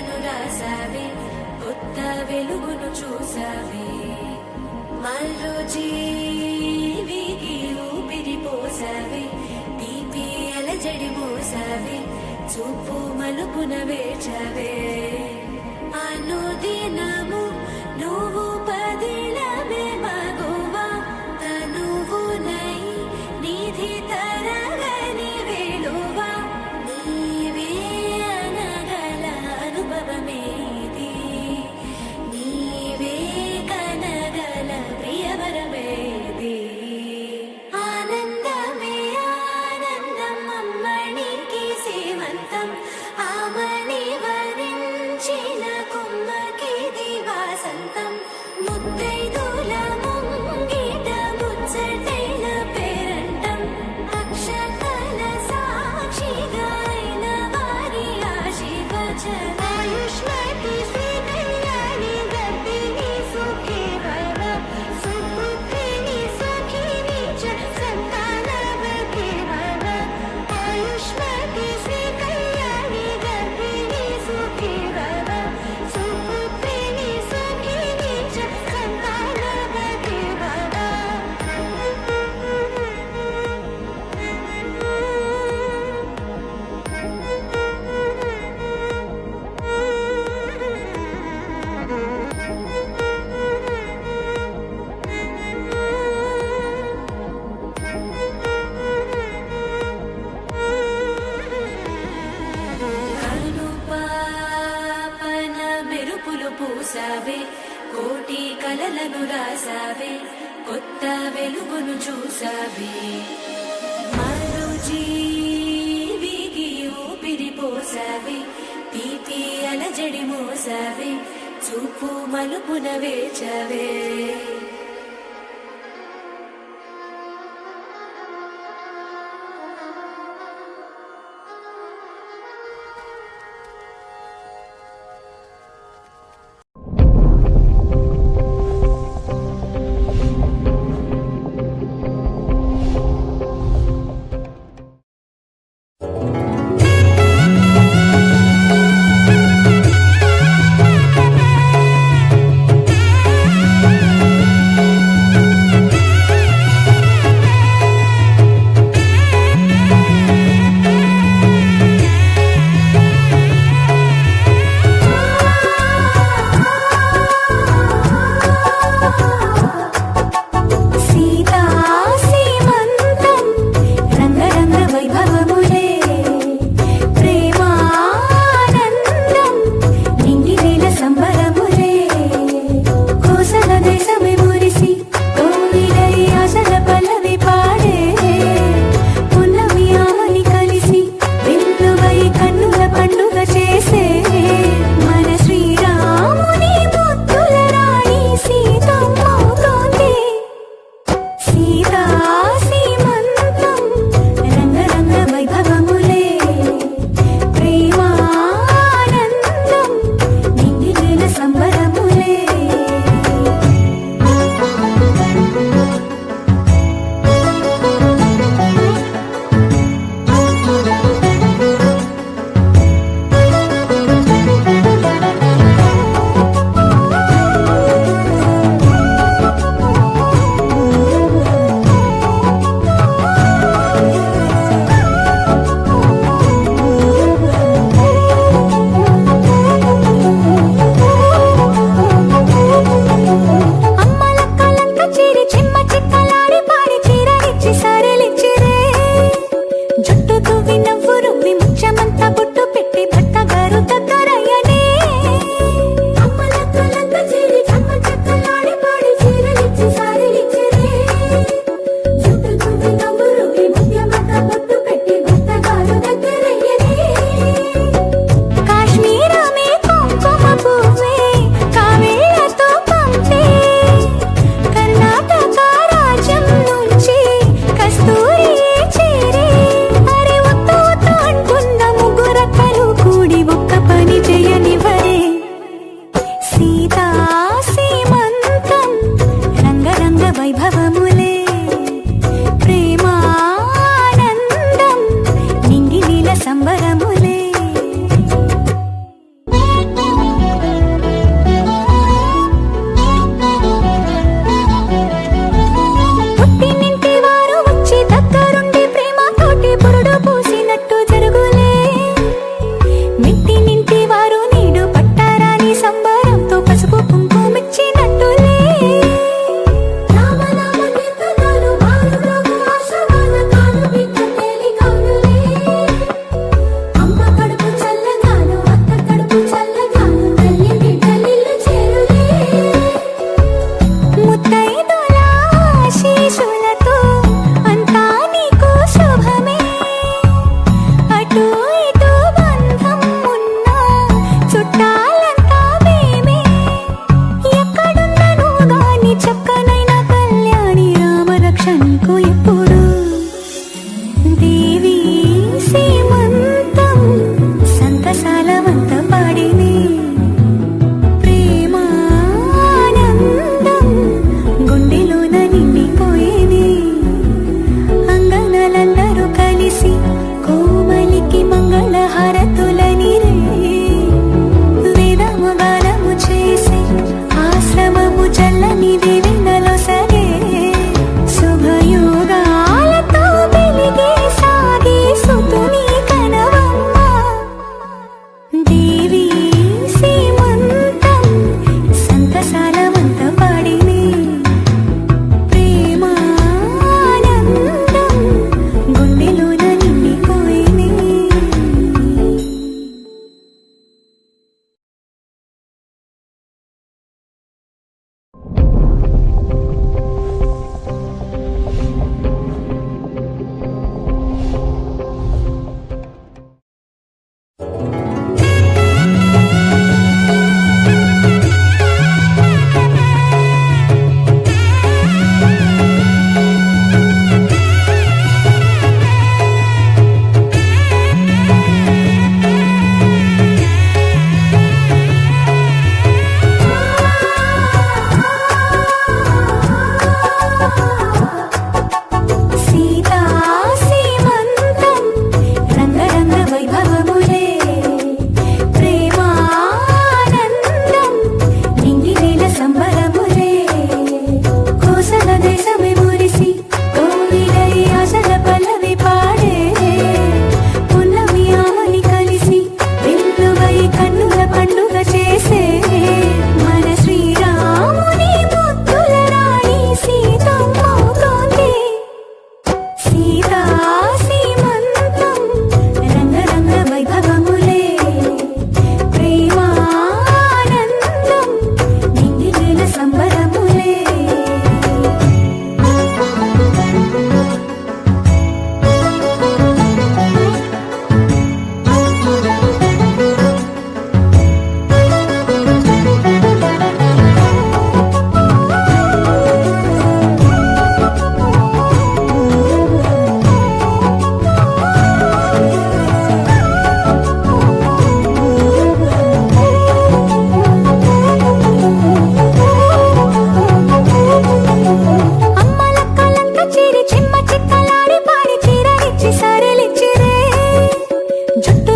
కలలను రాసావే, కొత్త వెలుగును చూసావే. మరో జీవికి ఊపిరి పోసావే, తీపి అలజడి మోసావే, చూపు మలుపున వేచావే. అనుదినము నువ్వు పదిలమే మగువా, తనువునై నిధి తరగని వేళువా. నీవే అనగల అనుభవమేది, నీవే కనగల ప్రియవరమేది. ఆనందమే ఆనందం అమ్మనికి సేవంతం, ఆమని వరించిన కొమ్మకిది వాసంతం. ముత్తైదుల ముంగిట ముచ్చటైన పేరంటం, అక్షతల సాక్షిగా అయిన వారి ఆశీర్వచనం. ఆయుష్మతి శ్రీ కళ్యాణి గర్భిణి సుఖీ భవ, సుపుత్రిణి సఖిని చ సంతానవతి భవ. ఆయుష్మతి శ్రీ కళ్యాణి గర్భిణి సుఖీ భవ, సుపుత్రిణి సఖిని చ సంతానవతి భవ. కను పాపన మెరుపులు పూసావే, కోటి కలలను రాసావే, కొత్త వెలుగును చూసావే. మరో జీవికి ఊపిరి పోసావే, తీపి అలజడి మోసావే, చూపు మలుపున వేచవే.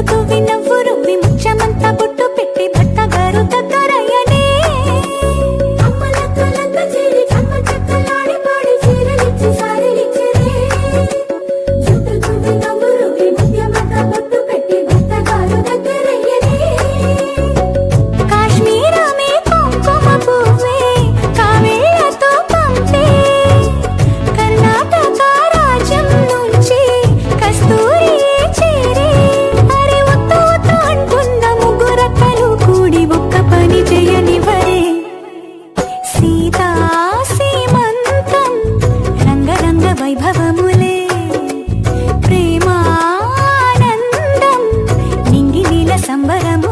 తువ్వి నవ్వు రువ్వి ముచ్చమంతా బొట్టు పెట్టి భర్తగారు దగ్గరయ్యనే అమ్మలక్కలంతా చేరి చమ్మ చక్కలాడి పాడి చీరలిచ్చి సారీలిచ్చిరే జుట్టు తువ్వి నవ్వు రువ్వి ముచ్చమంతా బొట్టు పెట్టి భర్తగారు దగ్గరయ్యనే కాశ్మీరమే కుంకుమ పువ్వే కావేళ్ళతో పంపే కర్ణాటక రాజ్యం నుంచి కస్తూరి చేరే అరే ఒత్తు ఒత్తు అంటున్న ముగ్గురక్కలు కూడి ఒక్క పని చేయనివరే సీతా సీమంతం రంగరంగ వైభవములే ప్రేమానందం నింగి నీల సంబరము